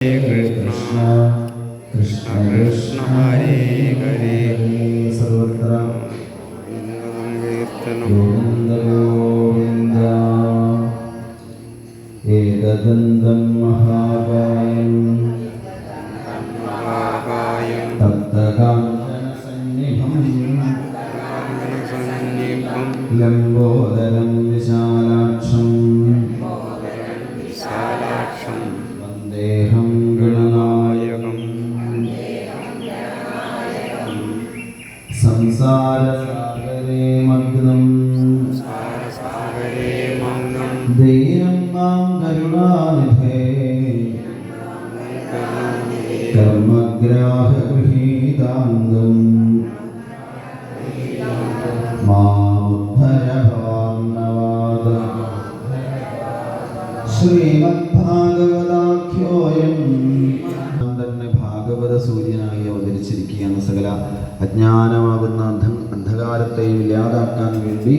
कृष्ण कृष्ण कृष्ण हरे हरे सर्वत्र गोविन्द गोविन्द एकदन्तं महाकायं तप्तकाञ्चनसन्निभं लम्बोदरं विशालाक्षं वन्देऽहं गणनायकं संसारसागरे मग्नं धैर्यं मां करुणानिधे कर्मग्राहगृहीताङ्गं मामुद्धर भावनवाद ശ്രീമദ്ഭാഗവതാഖ്യോയം തന്നെ ഭാഗവത സൂര്യനായി അവതരിച്ചിരിക്കുകയാണ്. സകല അജ്ഞാനമാകുന്ന അന്ധകാരത്തെയും ഇല്ലാതാക്കാൻ വേണ്ടി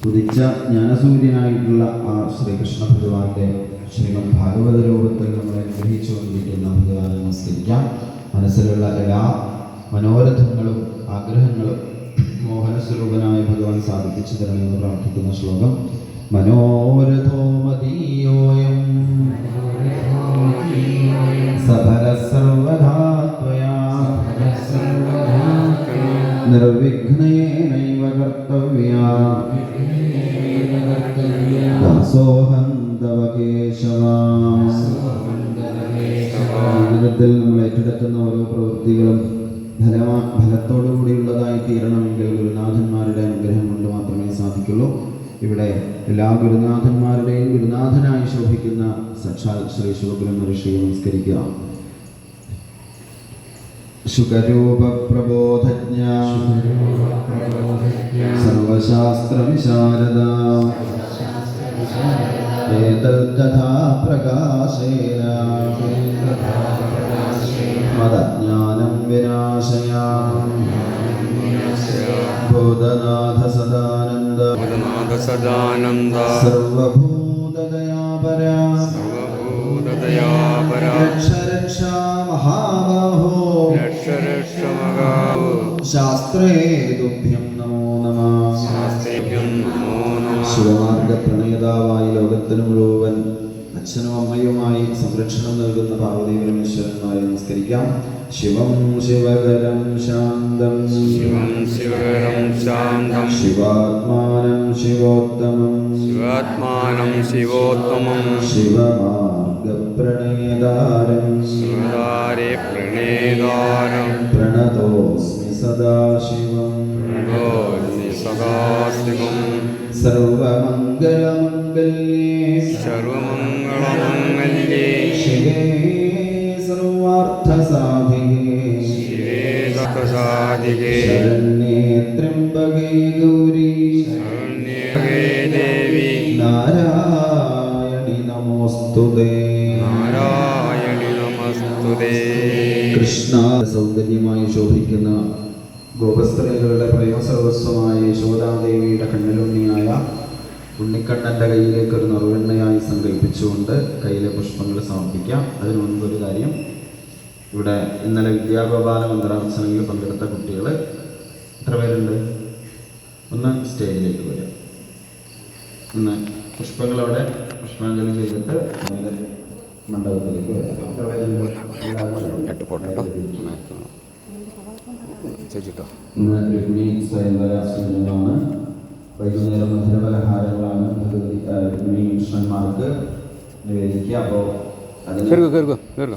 ഉദിച്ച ജ്ഞാനസൂര്യനായിട്ടുള്ള ആ ശ്രീകൃഷ്ണ ഭഗവാന്റെ ശ്രീമദ് ഭാഗവത രൂപത്തിൽ നമ്മളെ ഗ്രഹിച്ചുകൊണ്ടിരിക്കുന്ന ഭഗവാനെ നമസ്കരിക്കാം. മനസ്സിലുള്ള എല്ലാ മനോരഥങ്ങളും ആഗ്രഹങ്ങളും മോഹനസ്വരൂപനായ ഭഗവാൻ സാധിപ്പിച്ചു തരണമെന്ന് പ്രാർത്ഥിക്കുന്ന ശ്ലോകം. മനോരഥോ മദീയോയം സഫല സർവധാ ത്വയാ നിർവിഘ്നേനൈവ കർത്തവ്യാ ദാസോഹം തവ കേശവ. ജീവിതത്തിൽ നമ്മൾ ഏറ്റെടുക്കുന്ന ഓരോ പ്രവൃത്തികളും ഫലത്തോടു കൂടിയുള്ളതായി തീരണമെങ്കിൽ ഗുരുനാഥന്മാരുടെ അനുഗ്രഹം കൊണ്ട് മാത്രമേ സാധിക്കുള്ളൂ. ഇവിടെ എല്ലാ ഗുരുനാഥന്മാരുടെയും ഗുരുനാഥനായി ശോഭിക്കുന്ന സാക്ഷാൽ ശ്രീ ശിവഗുരു ഋഷിയെ നമസ്കരിക്കുക. ശുകരൂപ പ്രബോധജ്ഞ സർവശാസ്ത്ര വിശാരദ ഏതൽകഥാ പ്രകാശേന മദജ്ഞാനം വിനാശയാ ഭൂതനാഥ സദാനന്ദ സർവഭൂതദയാപര രക്ഷ രക്ഷ മഹാബാഹോ ശാസ്ത്രേ തുഭ്യം നമോ നമഃ. ശിവമാർഗ പ്രണേതാവായി ലോകത്തിന് മുഴുവൻ അച്ഛനും അമ്മയുമായി സംരക്ഷണം നൽകുന്ന പാർവതി പരമേശ്വരന്മാരെ നമസ്കരിക്കാം. ശിവം ശിവകരം ശാന്തം ശിവാത്മാനം ശിവോത്തമം ശിവമാർഗപ്രണേതാരം പ്രണതോസ്മി സദാശിവം സർവമംഗളമംഗല്യേ ശിവേ സർവാർത്ഥസാധികേ ശരണ്യേ ത്രയംബകേ ഗൗരി ദേവി നാരായണി നമോസ്തുതേ. കൃഷ്ണ സൗന്ദര്യമായി ശോഭിക്കുന്ന ഗോപസ്ത്രീകളുടെ പ്രേമസർവസ്വമായ യശോദാദേവിയുടെ കണ്ണിലുണ്ണിയായ ഉണ്ണിക്കണ്ണൻ്റെ കയ്യിലേക്ക് ഒരു നറുവെണ്ണയായി സങ്കല്പിച്ചുകൊണ്ട് കയ്യിലെ പുഷ്പങ്ങൾ സമർപ്പിക്കാം. അതിനു മുൻപൊരു കാര്യം, ഇവിടെ ഇന്നലെ വിദ്യാഗോപാല മന്ത്രാർച്ചനയിൽ പങ്കെടുത്ത കുട്ടികൾ എത്ര പേരുണ്ട്? ഒന്ന് സ്റ്റേജിലേക്ക് വരാം. ഒന്ന് പുഷ്പങ്ങളോടെ പുഷ്പാഞ്ജലി ചെയ്തിട്ട് മണ്ഡപത്തിലേക്ക് വരാം. എത്ര പേരുണ്ട്? ഇന്ന് രുക്മിണി സ്വയംവരാശ്രമമാണ്. വൈകുന്നേരം മധുരപലഹാരങ്ങളാണ് രുക്മിണി കൃഷ്ണന്മാർക്ക് നിവേദിക്കുക. അപ്പോൾ അതിന്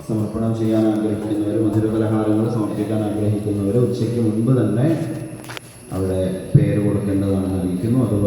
സമർപ്പണം ചെയ്യാൻ ആഗ്രഹിക്കുന്നവർ, മധുരപലഹാരങ്ങൾ സമർപ്പിക്കാൻ ആഗ്രഹിക്കുന്നവർ ഉച്ചയ്ക്ക് മുൻപ് തന്നെ അവിടെ പേര് കൊടുക്കേണ്ടതാണെന്ന് അറിയിക്കുന്നു. അതുപോലെ